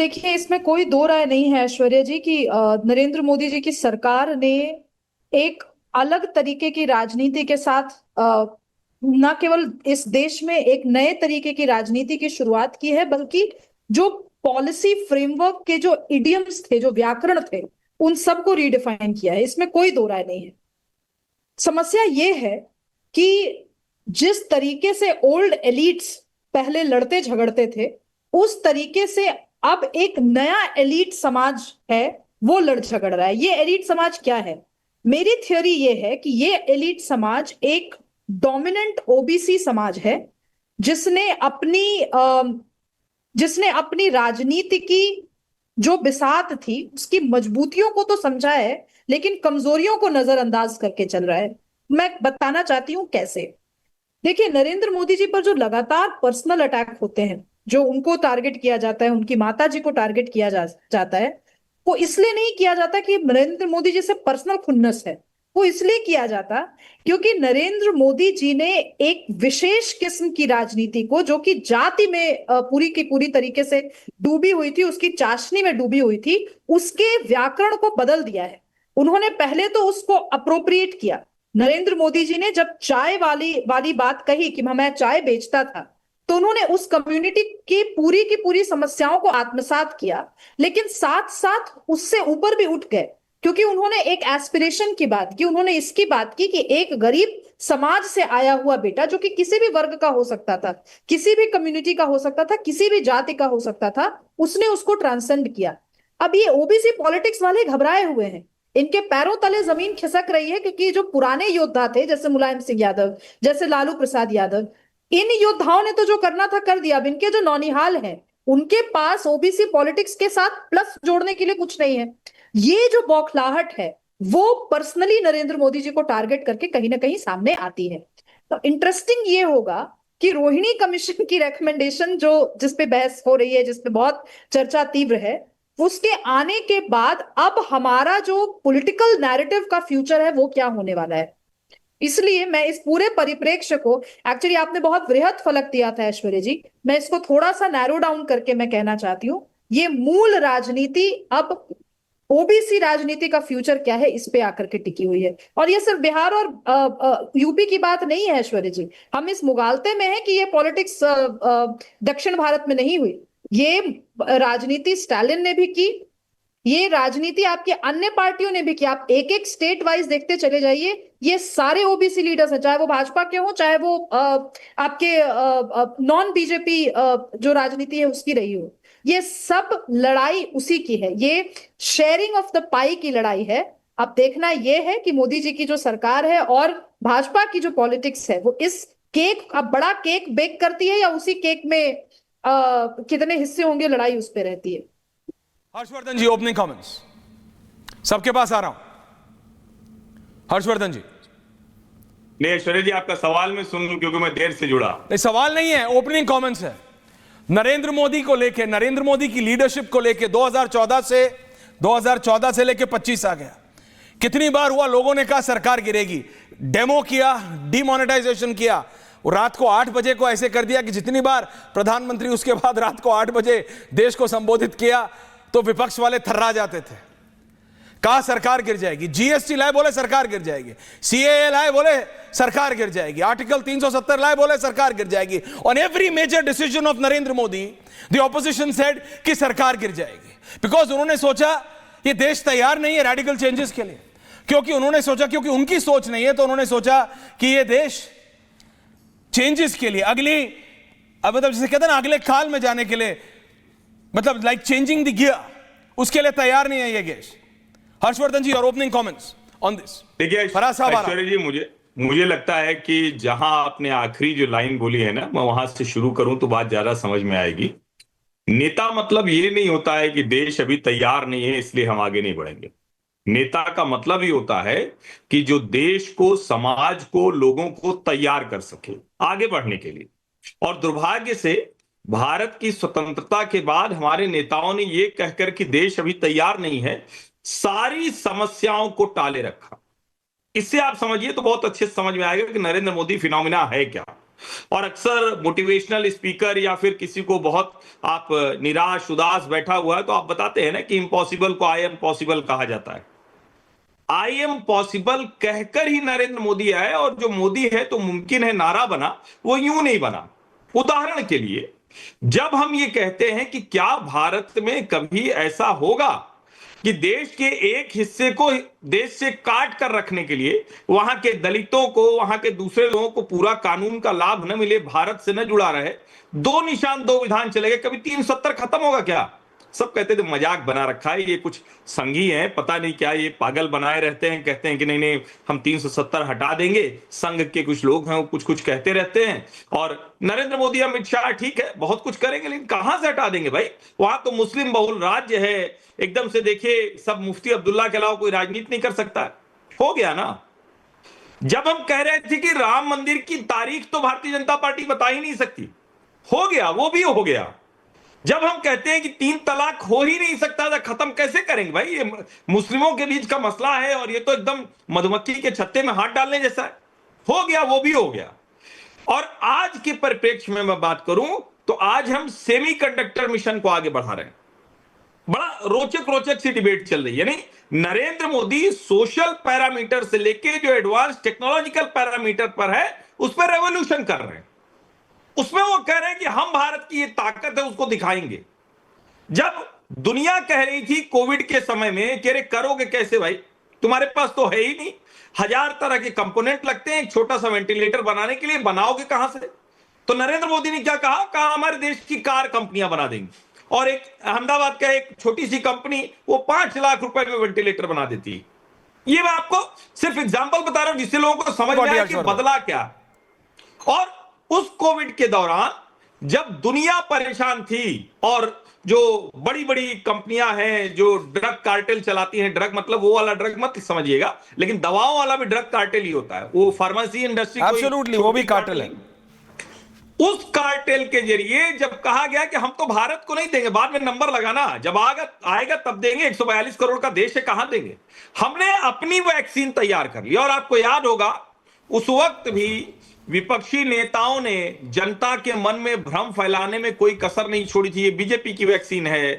देखिए, इसमें कोई दो राय नहीं है ऐश्वर्या जी कि नरेंद्र मोदी जी की सरकार ने एक अलग तरीके की राजनीति के साथ न केवल इस देश में एक नए तरीके की राजनीति की शुरुआत की है, बल्कि जो पॉलिसी फ्रेमवर्क के जो इडियम्स थे, जो व्याकरण थे, उन सबको रीडिफाइन किया है। इसमें कोई दो राय नहीं है। समस्या ये है कि जिस तरीके से ओल्ड एलिट्स पहले लड़ते झगड़ते थे, उस तरीके से अब एक नया एलिट समाज है, वो लड़ झगड़ रहा है। ये एलिट समाज क्या है? मेरी थ्योरी ये है कि ये एलिट समाज एक डोमिनेंट ओबीसी समाज है, जिसने अपनी जिसने अपनी राजनीति की जो बिसात थी उसकी मजबूतियों को तो समझा है, लेकिन कमजोरियों को नजरअंदाज करके चल रहा है। मैं बताना चाहती हूं कैसे। देखिए, नरेंद्र मोदी जी पर जो लगातार पर्सनल अटैक होते हैं, जो उनको टारगेट किया जाता है, उनकी माता जी को टारगेट किया जाता है, वो इसलिए नहीं किया जाता कि नरेंद्र मोदी जी से पर्सनल खुन्नस है। वो इसलिए किया जाता क्योंकि नरेंद्र मोदी जी ने एक विशेष किस्म की राजनीति को, जो कि जाति में पूरी की पूरी तरीके से डूबी हुई थी, उसकी चाशनी में डूबी हुई थी, उसके व्याकरण को बदल दिया है। उन्होंने पहले तो उसको अप्रोप्रिएट किया। नरेंद्र मोदी जी ने जब चाय वाली वाली बात कही कि मैं चाय बेचता था, तो उन्होंने उस कम्युनिटी की पूरी समस्याओं को आत्मसात किया, लेकिन साथ साथ उससे ऊपर भी उठ गए, क्योंकि उन्होंने एक एस्पिरेशन की बात की। उन्होंने इसकी बात की कि एक गरीब समाज से आया हुआ बेटा, जो कि किसी भी वर्ग का हो सकता था, किसी भी कम्युनिटी का हो सकता था, किसी भी जाति का हो सकता था, उसने उसको ट्रांसेंड किया। अब ये ओबीसी पॉलिटिक्स वाले घबराए हुए हैं, इनके पैरों तले जमीन खिसक रही है, क्योंकि जो पुराने योद्धा थे, जैसे मुलायम सिंह यादव, जैसे लालू प्रसाद यादव, इन योद्धाओं ने तो जो करना था कर दिया। अब इनके जो नौनिहाल हैं, उनके पास ओबीसी पॉलिटिक्स के साथ प्लस जोड़ने के लिए कुछ नहीं है। ये जो बौखलाहट है, वो पर्सनली नरेंद्र मोदी जी को टारगेट करके कहीं ना कहीं सामने आती है। तो इंटरेस्टिंग ये होगा कि रोहिणी कमीशन की रेकमेंडेशन, जो जिसपे बहस हो रही है, जिसपे बहुत चर्चा तीव्र है, उसके आने के बाद अब हमारा जो पॉलिटिकल नैरेटिव का फ्यूचर है वो क्या होने वाला है। इसलिए मैं इस पूरे परिप्रेक्ष्य को, एक्चुअली आपने बहुत वृहद फलक दिया था ऐश्वर्य जी, मैं इसको थोड़ा सा नैरो डाउन करके मैं कहना चाहती हूँ, ये मूल राजनीति अब ओबीसी राजनीति का फ्यूचर क्या है, इस पे आकर के टिकी हुई है। और ये सिर्फ बिहार और यूपी की बात नहीं है ऐश्वर्य जी। हम इस मुगालते में है कि ये पॉलिटिक्स दक्षिण भारत में नहीं हुई। ये राजनीति स्टालिन ने भी की, ये राजनीति आपकी अन्य पार्टियों ने भी की। आप एक एक स्टेट वाइज देखते चले जाइए, ये सारे ओबीसी लीडर्स हैं, चाहे वो भाजपा के हो, चाहे वो आपके नॉन बीजेपी जो राजनीति है उसकी रही हो। ये सब लड़ाई उसी की है, ये शेयरिंग ऑफ द पाई की लड़ाई है। अब देखना यह है कि मोदी जी की जो सरकार है और भाजपा की जो पॉलिटिक्स है, वो इस केक, अब बड़ा केक बेक करती है, या उसी केक में कितने हिस्से होंगे, लड़ाई उस पर रहती है। हर्षवर्धन जी, ओपनिंग कमेंट्स। सबके पास आ रहा हूं। हर्षवर्धन जी। नहीं ऐश्वर्या जी, आपका सवाल मैं सुन लूं क्योंकि मैं देर से जुड़ा। नहीं, सवाल नहीं है, ओपनिंग कमेंट्स है। नरेंद्र मोदी को लेके, नरेंद्र मोदी की लीडरशिप को लेके 2014 से लेके 25 आ गया। कितनी बार हुआ लोगों ने कहा सरकार गिरेगी, डेमो किया, डिमोनेटाइजेशन किया, रात को 8 बजे को ऐसे कर दिया कि जितनी बार प्रधानमंत्री उसके बाद रात को 8 बजे देश को संबोधित किया तो विपक्ष वाले थर्रा जाते थे। कहा सरकार गिर जाएगी, जीएसटी लाए बोले सरकार गिर जाएगी, सीएए लाए बोले सरकार गिर जाएगी, आर्टिकल 370 लाए बोले सरकार गिर जाएगी। On every major decision of Narendra Modi the opposition said कि सरकार गिर जाएगी, बिकॉज उन्होंने सोचा ये देश तैयार नहीं है रेडिकल चेंजेस के लिए। क्योंकि उन्होंने सोचा, क्योंकि उनकी सोच नहीं है, तो उन्होंने सोचा कि ये देश चेंजेस के लिए, अगली, अब मतलब जिसे कहते हैं ना, अगले काल में जाने के लिए, मतलब लाइक चेंजिंग द गियर, उसके लिए तैयार नहीं है ये देश। हर्षवर्धन जी, और ओपनिंग कमेंट्स ऑन दिस। देखिए ऐश्वर्या जी, मुझे लगता है कि जहां आपने आखिरी जो लाइन बोली है ना, मैं वहां से शुरू करूं तो बात ज्यादा समझ में आएगी। नेता मतलब ये नहीं होता है कि देश अभी तैयार नहीं है इसलिए हम आगे नहीं बढ़ेंगे। नेता का मतलब ही होता है कि जो देश को, समाज को, लोगों को तैयार कर सके आगे बढ़ने के लिए। और दुर्भाग्य से भारत की स्वतंत्रता के बाद हमारे नेताओं ने यह कहकर कि देश अभी तैयार नहीं है, सारी समस्याओं को टाले रखा। इससे आप समझिए तो बहुत अच्छे से समझ में आएगा कि नरेंद्र मोदी फिनोमिना है क्या। और अक्सर मोटिवेशनल स्पीकर या फिर किसी को बहुत आप निराश उदास बैठा हुआ है तो आप बताते हैं ना कि इम्पॉसिबल को आई एम पॉसिबल कहा जाता है। आई एम पॉसिबल कहकर ही नरेंद्र मोदी आए, और जो मोदी है तो मुमकिन है नारा बना, वो यूं नहीं बना। उदाहरण के लिए, जब हम ये कहते हैं कि क्या भारत में कभी ऐसा होगा कि देश के एक हिस्से को देश से काट कर रखने के लिए वहां के दलितों को, वहां के दूसरे लोगों को पूरा कानून का लाभ न मिले, भारत से न जुड़ा रहे, दो निशान दो विधान चले गए, कभी 370 खत्म होगा क्या? सब कहते थे मजाक बना रखा है, ये कुछ संघी हैं, पता नहीं क्या ये पागल बनाए रहते हैं, कहते हैं कि नहीं नहीं हम 370 हटा देंगे, संघ के कुछ लोग हैं वो कुछ कुछ कहते रहते हैं, और नरेंद्र मोदी अमित शाह ठीक है बहुत कुछ करेंगे, लेकिन कहां से हटा देंगे भाई? वहां तो मुस्लिम बहुल राज्य है, एकदम से देखिए सब मुफ्ती अब्दुल्ला के अलावा कोई राजनीति नहीं कर सकता है। हो गया ना। जब हम कह रहे थे कि राम मंदिर की तारीख तो भारतीय जनता पार्टी बता ही नहीं सकती, हो गया, वो भी हो गया। जब हम कहते हैं कि 3 तलाक हो ही नहीं सकता था, खत्म कैसे करेंगे भाई? ये मुस्लिमों के बीच का मसला है और ये तो एकदम मधुमक्खी के छत्ते में हाथ डालने जैसा है। हो गया, वो भी हो गया। और आज के परिप्रेक्ष्य में मैं बात करूं तो आज हम सेमीकंडक्टर मिशन को आगे बढ़ा रहे हैं। बड़ा रोचक सी डिबेट चल रही है। यानी नरेंद्र मोदी सोशल पैरामीटर से लेके जो एडवांस टेक्नोलॉजिकल पैरामीटर पर है उस पर रेवोल्यूशन कर रहे हैं। उसमें वो कह रहे हैं कि हम भारत की ये ताकत है उसको दिखाएंगे। जब दुनिया कह रही थी कोविड के समय में कि अरे करोगे कैसे भाई, तुम्हारे पास तो है ही नहीं, 1000 तरह के कंपोनेंट लगते हैं एक छोटा सा वेंटिलेटर बनाने के लिए, बनाओगे कहां से? तो नरेंद्र मोदी ने क्या कहा हमारे देश की कार कंपनियां बना देंगी, और एक अहमदाबाद का एक छोटी सी कंपनी वो 5 लाख रुपए में वेंटिलेटर बना देती है। ये मैं आपको सिर्फ एग्जांपल बता रहा हूं जिससे लोगों को समझ में आए कि बदला क्या। और उस कोविड के दौरान जब दुनिया परेशान थी और जो बड़ी बड़ी कंपनियां हैं जो ड्रग कार्टेल चलाती हैं, ड्रग मतलब वो वाला ड्रग मत समझिएगा, लेकिन दवाओं वाला भी ड्रग कार्टेल ही होता है, वो फार्मेसी इंडस्ट्री एब्सोल्युटली वो भी कार्टेल है। उस कार्टेल के जरिए जब कहा गया कि हम तो भारत को नहीं देंगे, बाद में नंबर लगाना, जब आएगा तब देंगे, 142 करोड़ का देश है कहां देंगे, हमने अपनी वैक्सीन तैयार कर ली। और आपको याद होगा उस वक्त भी विपक्षी नेताओं ने जनता के मन में भ्रम फैलाने में कोई कसर नहीं छोड़ी थी, ये बीजेपी की वैक्सीन है,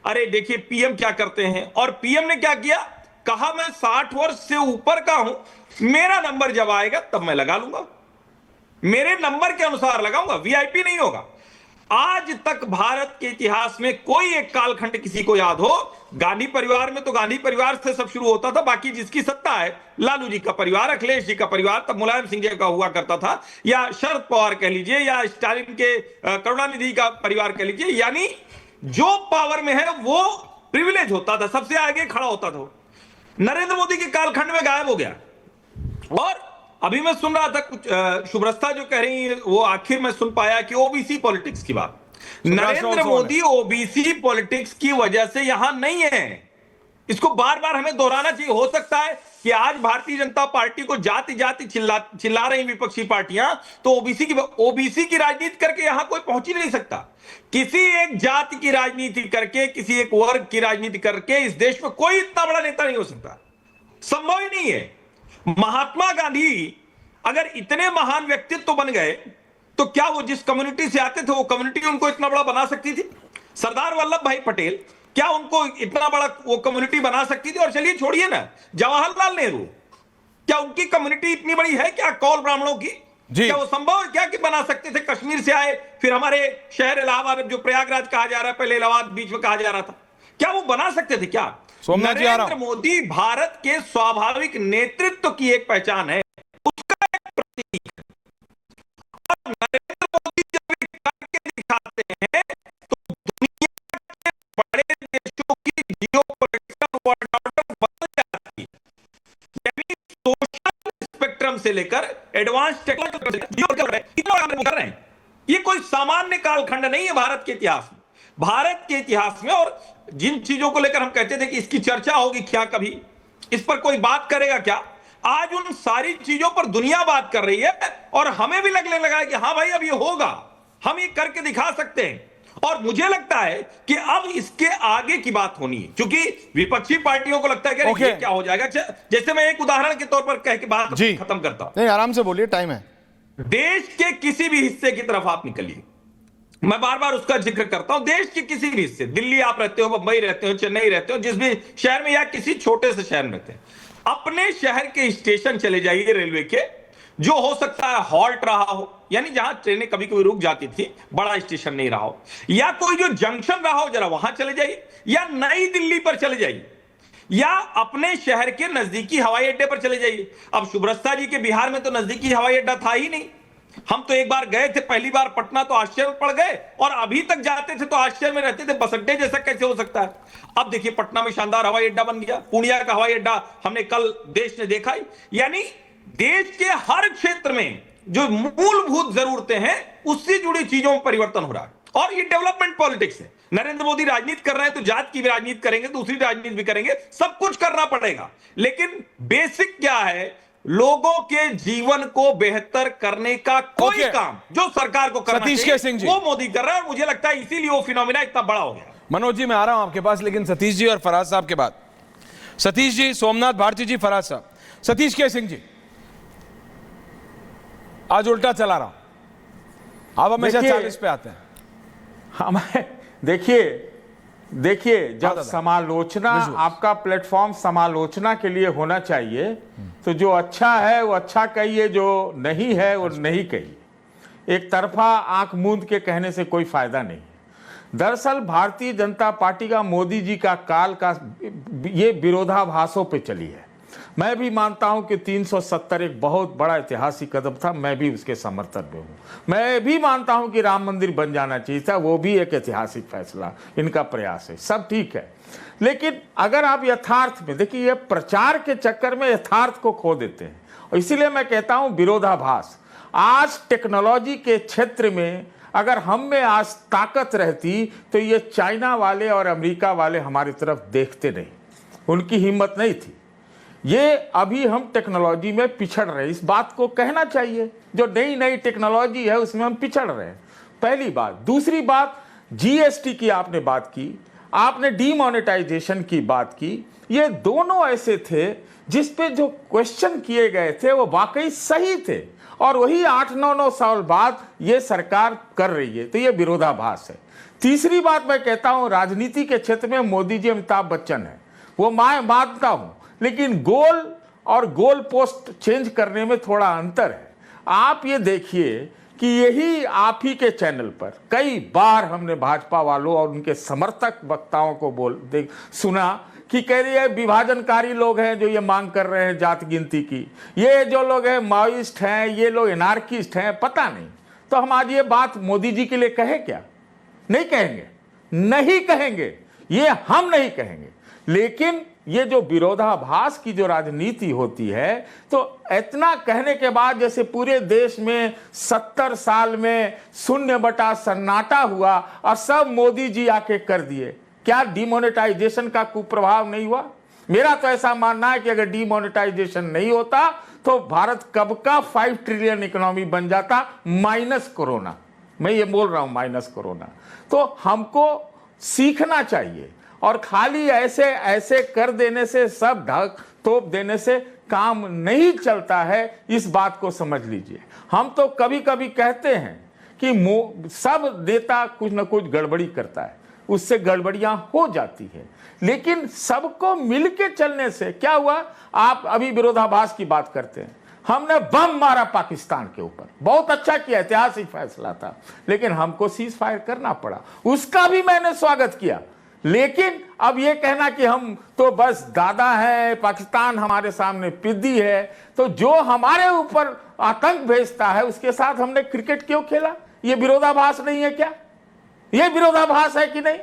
अरे देखिए पीएम क्या करते हैं। और पीएम ने क्या किया, कहा मैं 60 वर्ष से ऊपर का हूं, मेरा नंबर जब आएगा तब मैं लगा लूंगा, मेरे नंबर के अनुसार लगाऊंगा, वीआईपी नहीं होगा। आज तक भारत के इतिहास में कोई एक कालखंड किसी को याद हो, गांधी परिवार में तो गांधी परिवार से सब शुरू होता था, बाकी जिसकी सत्ता है, लालू जी का परिवार, अखिलेश जी का परिवार, तब मुलायम सिंह जी का हुआ करता था, या शरद पवार कह लीजिए, या स्टालिन के करुणानिधि का परिवार कह लीजिए, यानी जो पावर में है वो प्रिविलेज होता था, सबसे आगे खड़ा होता था। नरेंद्र मोदी के कालखंड में गायब हो गया। और अभी मैं सुन रहा था कुछ शुभ्रस्ता जो कह रही है, वो आखिर में सुन पाया कि ओबीसी पॉलिटिक्स की बात। नरेंद्र मोदी ओबीसी पॉलिटिक्स की वजह से यहां नहीं है, इसको बार बार हमें दोहराना चाहिए। हो सकता है कि आज भारतीय जनता पार्टी को जाति जाति चिल्ला रही विपक्षी पार्टियां, तो ओबीसी की राजनीति करके यहां कोई पहुंच ही नहीं सकता। किसी एक जाति की राजनीति करके, किसी एक वर्ग की राजनीति करके इस देश में कोई इतना बड़ा नेता नहीं हो सकता, संभव ही नहीं है। महात्मा गांधी अगर इतने महान व्यक्तित्व बन गए तो क्या वो जिस कम्युनिटी से आते थे वो कम्युनिटी उनको इतना बड़ा बना सकती थी? सरदार वल्लभ भाई पटेल क्या उनको इतना बड़ा वो कम्युनिटी बना सकती थी? और चलिए छोड़िए ना, जवाहरलाल नेहरू, क्या उनकी कम्युनिटी इतनी बड़ी है क्या कौल ब्राह्मणों की? क्या वो संभव है क्या कि बना सकते थे? कश्मीर से आए, फिर हमारे शहर इलाहाबाद जो प्रयागराज कहा जा रहा है, पहले इलाहाबाद बीच में कहा जा रहा था, क्या वो बना सकते थे क्या? नरेंद्र मोदी भारत के स्वाभाविक नेतृत्व की एक पहचान है, उसका एक प्रतीक है। और नरेंद्र मोदी जब ये करके दिखाते हैं तो दुनिया के बड़े देशों की जियोपॉलिटिकल वर्ल्ड ऑर्डर बदल जाती है। यानी सोशल स्पेक्ट्रम से लेकर एडवांस टेक्नोलॉजी कर रहे हैं। ये कोई सामान्य कालखंड नहीं है भारत के इतिहास में। भारत के इतिहास में, और जिन चीजों को लेकर हम कहते थे कि इसकी चर्चा होगी क्या, कभी इस पर कोई बात करेगा क्या, आज उन सारी चीजों पर दुनिया बात कर रही है और हमें भी लगने लगा है कि हाँ भाई अब ये होगा, हम ये करके दिखा सकते हैं। और मुझे लगता है कि अब इसके आगे की बात होनी है, क्योंकि विपक्षी पार्टियों को लगता है कि ये क्या हो जाएगा। जैसे मैं एक उदाहरण के तौर पर कह के बात खत्म करता हूं। नहीं, आराम से बोलिए, टाइम है। देश के किसी भी हिस्से की तरफ आप निकलिए, मैं बार बार उसका जिक्र करता हूं, देश के किसी भी हिस्से, दिल्ली आप रहते हो, मुंबई रहते हो, चेन्नई रहते हो, जिस भी शहर में या किसी छोटे से शहर में रहते हैं, अपने शहर के स्टेशन चले जाइए रेलवे के, जो हो सकता है हॉल्ट रहा हो, यानी जहां ट्रेनें कभी कभी रुक जाती थी, बड़ा स्टेशन नहीं रहा हो, या कोई जो जंक्शन रहा हो, जरा वहां चले जाइए, या नई दिल्ली पर चले जाइए, या अपने शहर के नजदीकी हवाई अड्डे पर चले जाइए। अब सुब्रता जी के बिहार में तो नजदीकी हवाई अड्डा था ही नहीं। हम तो एक बार गए थे, पहली बार पटना, तो आश्चर्य पड़ गए, और अभी तक जाते थे तो आश्चर्य में रहते थे, बस अड्डे जैसा कैसे हो सकता है। अब देखिए पटना में शानदार हवाई अड्डा बन गया, पूर्णिया का हवाई अड्डा हमने कल देश ने देखा ही। यानी देश के हर क्षेत्र में जो मूलभूत जरूरतें हैं उससे जुड़ी चीजों में परिवर्तन हो रहा है, और ये डेवलपमेंट पॉलिटिक्स है। नरेंद्र मोदी राजनीति कर रहे हैं तो जात की भी राजनीति करेंगे, दूसरी राजनीति भी करेंगे, सब कुछ करना पड़ेगा, लेकिन बेसिक क्या है, लोगों के जीवन को बेहतर करने का कोई Okay. काम जो सरकार को करना सतीश के सिंह जी। चाहिए वो मोदी कर रहा है, और मुझे लगता है इसीलिए वो फिनोमिना इतना बड़ा हो गया। मनोज जी मैं आ रहा हूं आपके पास, लेकिन सतीश जी और फराज साहब के बाद सतीश जी, सोमनाथ भारती जी, फराज साहब। सतीश के सिंह जी, आज उल्टा चला रहा हूं, आप हमेशा देखिए, 40 पे आते हैं। हमें देखिए जब दादा, समालोचना, visuals। आपका प्लेटफॉर्म समालोचना के लिए होना चाहिए, तो जो अच्छा है वो अच्छा कहिए, जो नहीं है वो नहीं कहिए। एक तरफा आंख मूंद के कहने से कोई फायदा नहीं। दरअसल भारतीय जनता पार्टी का, मोदी जी का काल का ये विरोधाभासों पे चली है। मैं भी मानता हूं कि 370 एक बहुत बड़ा ऐतिहासिक कदम था, मैं भी उसके समर्थन में हूं। मैं भी मानता हूं कि राम मंदिर बन जाना चाहिए था, वो भी एक ऐतिहासिक फैसला, इनका प्रयास है, सब ठीक है। लेकिन अगर आप यथार्थ में देखिए, ये प्रचार के चक्कर में यथार्थ को खो देते हैं, और इसीलिए मैं कहता हूं विरोधाभास। आज टेक्नोलॉजी के क्षेत्र में अगर हम में आज ताकत रहती तो ये चाइना वाले और अमेरिका वाले हमारी तरफ देखते नहीं, उनकी हिम्मत नहीं थी। ये अभी हम टेक्नोलॉजी में पिछड़ रहे हैं, इस बात को कहना चाहिए। जो नई नई टेक्नोलॉजी है उसमें हम पिछड़ रहे हैं, पहली बात। दूसरी बात, जीएसटी की आपने बात की, आपने डीमोनेटाइजेशन की बात की, ये दोनों ऐसे थे जिस पे जो क्वेश्चन किए गए थे वो वाकई सही थे, और वही 8-9 साल बाद ये सरकार कर रही है, तो ये विरोधाभास है। तीसरी बात मैं कहता हूं, राजनीति के क्षेत्र में मोदी जी अमिताभ बच्चन है, वो मैं मानता हूं, लेकिन गोल और गोल पोस्ट चेंज करने में थोड़ा अंतर है। आप ये देखिए कि यही आप ही के चैनल पर कई बार हमने भाजपा वालों और उनके समर्थक वक्ताओं को सुना कि कह रही है विभाजनकारी लोग हैं जो ये मांग कर रहे हैं जात गिनती की, ये जो लोग हैं माओइस्ट हैं, ये लोग एनार्किस्ट हैं, पता नहीं। तो हम आज ये बात मोदी जी के लिए कहें क्या? नहीं कहेंगे, नहीं कहेंगे, ये हम नहीं कहेंगे। लेकिन ये जो विरोधाभास की जो राजनीति होती है, तो इतना कहने के बाद जैसे पूरे देश में 70 साल में 0 सन्नाटा हुआ और सब मोदी जी आके कर दिए, क्या डीमोनेटाइजेशन का कुप्रभाव नहीं हुआ? मेरा तो ऐसा मानना है कि अगर डीमोनेटाइजेशन नहीं होता तो भारत कब का 5 ट्रिलियन इकोनॉमी बन जाता, माइनस कोरोना। मैं ये बोल रहा हूं, माइनस कोरोना। तो हमको सीखना चाहिए, और खाली ऐसे ऐसे कर देने से, सब ढक तोप देने से काम नहीं चलता है, इस बात को समझ लीजिए। हम तो कभी कभी कहते हैं कि सब नेता कुछ न कुछ गड़बड़ी करता है, उससे गड़बड़ियां हो जाती है, लेकिन सबको मिलके चलने से क्या हुआ? आप अभी विरोधाभास की बात करते हैं, हमने बम मारा पाकिस्तान के ऊपर, बहुत अच्छा किया, ऐतिहासिक फैसला था, लेकिन हमको सीज फायर करना पड़ा, उसका भी मैंने स्वागत किया। लेकिन अब ये कहना कि हम तो बस दादा है, पाकिस्तान हमारे सामने पिद्दी है, तो जो हमारे ऊपर आतंक भेजता है उसके साथ हमने क्रिकेट क्यों खेला? ये विरोधाभास नहीं है क्या? ये विरोधाभास है कि नहीं?